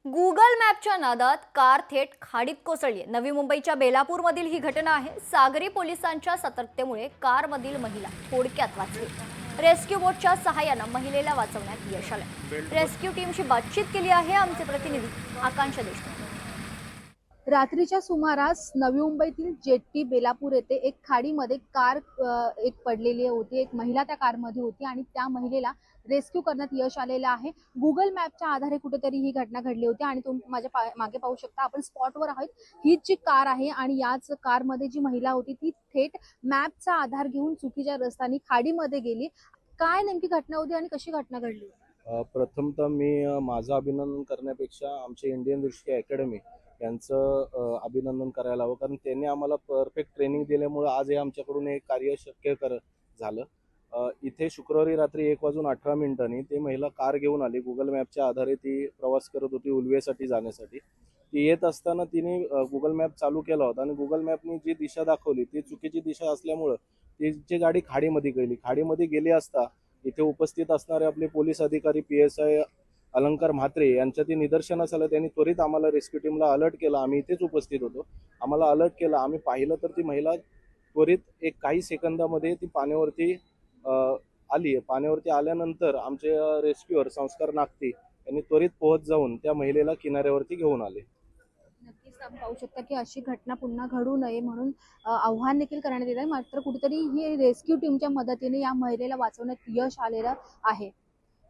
Google मॅपच्या नादात car थेट खाडीत कोसळली। नवी मुंबईच्या बेलापूरमधील ही घटना आहे। सागरी पोलिसांच्या सतर्कतेमुळे कारमधील महिला थोडक्यात वाचली। रेस्क्यू बोटच्या सहाय्याने महिलेला वाचवण्यात यश आले। रेस्क्यू टीमशी बातचीत केली आहे आमचे प्रतिनिधी आकांक्षा देशमुख। रात्रीच्या सुमारास नवी मुंबईतील जेट्टी बेलापूर येथे एक खाडीमध्ये कार पडलेली होती। एक महिला त्या कारमध्ये होती आणि त्या महिलेला रेस्क्यू करण्यात यश आलेलं आहे। गुगल मॅपच्या आधारे कुठेतरी ही घटना घडली होती आणि तुम्ही माझ्या मागे पाहू शकता, आपण स्पॉटवर आहोत। हीच जी कार आहे आणि याच कारमध्ये जी महिला होती ती थेट मॅपचा आधार घेऊन चुकीच्या रस्त्याने खाडीमध्ये गेली। काय नेमकी घटना होती आणि कशी घटना घडली? प्रथमतः मी माझं अभिनंदन करण्यापेक्षा आमचे इंडियन रेस्क्यू अकॅडमी यांचं अभिनंदन करायला हवं, कारण त्यांनी आम्हाला परफेक्ट ट्रेनिंग दिल्यामुळे आज हे आमच्याकडून हे कार्य शक्य झालं। इथे शुक्रवारी रात्री 1:18 ती महिला कार घेऊन आली। गुगल मॅपच्या आधारे ती प्रवास करत होती उल्वेसाठी जाण्यासाठी। ती येत असताना तिने गुगल मॅप चालू केला होता आणि गुगल मॅपनी जी दिशा दाखवली ती चुकीची दिशा असल्यामुळं तिची गाडी खाडीमध्ये गेली। खाडीमध्ये गेली असता इथे उपस्थित असणारे आपले पोलीस अधिकारी PSI अलंकार म्हात्रे यांच्या निदर्शनास आलं। त्यांनी त्वरित आम्हाला रेस्क्यू टीमला अलर्ट केला। आम्ही इथेच उपस्थित होतो। आम्हाला अलर्ट केला, आम्ही पाहिलं तर ती महिला त्वरित काही सेकंदामध्ये ती पाण्यावरती आली। पाण्यावरती आल्यानंतर आमचे रेस्क्यूअर संस्कार नागती यांनी त्वरित पोहोच जाऊन त्या महिलेला किनाऱ्यावरती घेऊन आले। नक्कीच आपण पाहू शकता की अशी घटना पुन्हा घडू नये म्हणून आव्हान देखील करण्यात येत आहे। मात्र कुठेतरी ही रेस्क्यू टीमच्या मदतीने या महिलेला वाचवण्यात यश आलेलं आहे।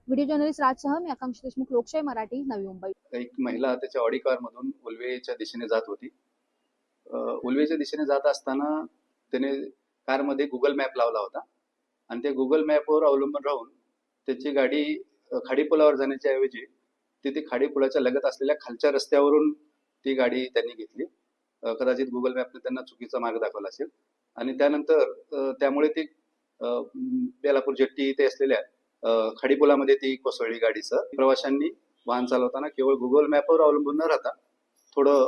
व्हिडिओ जर्नलिस्ट राजसह मी आकांक्षा देशमुख, लोकशाही मराठी, नवी मुंबई। एक महिला त्याच्या ऑडी कार मधून उल्वेच्या दिशेने जात होती। उल्वेच्या दिशेने जात असताना त्याने कारमध्ये गुगल मॅप लावला होता आणि त्या गुगल मॅपवर अवलंबून राहून त्याची गाडी खाडीपुलावर जाण्याच्या ऐवजी तिथे खाडीपुलाच्या लगत असलेल्या खालच्या रस्त्यावरून ती गाडी त्यांनी घेतली। कदाचित गुगल मॅपने त्यांना चुकीचा मार्ग दाखवला असेल आणि त्यानंतर त्यामुळे ती बेलापूर जेट्टी इथे असलेल्या खाडीपुलामध्ये ती कोसळली गाडीसह। प्रवाशांनी वाहन चालवताना केवळ गुगल मॅपवर अवलंबून न राहता थोडं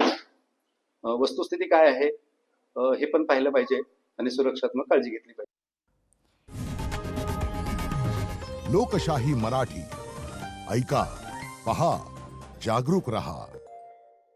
वस्तुस्थिती काय आहे हे पण पाहिलं पाहिजे आणि सुरक्षात्मक काळजी घेतली पाहिजे। लोकशाही मराठी ऐका, पहा, जागरूक रहा।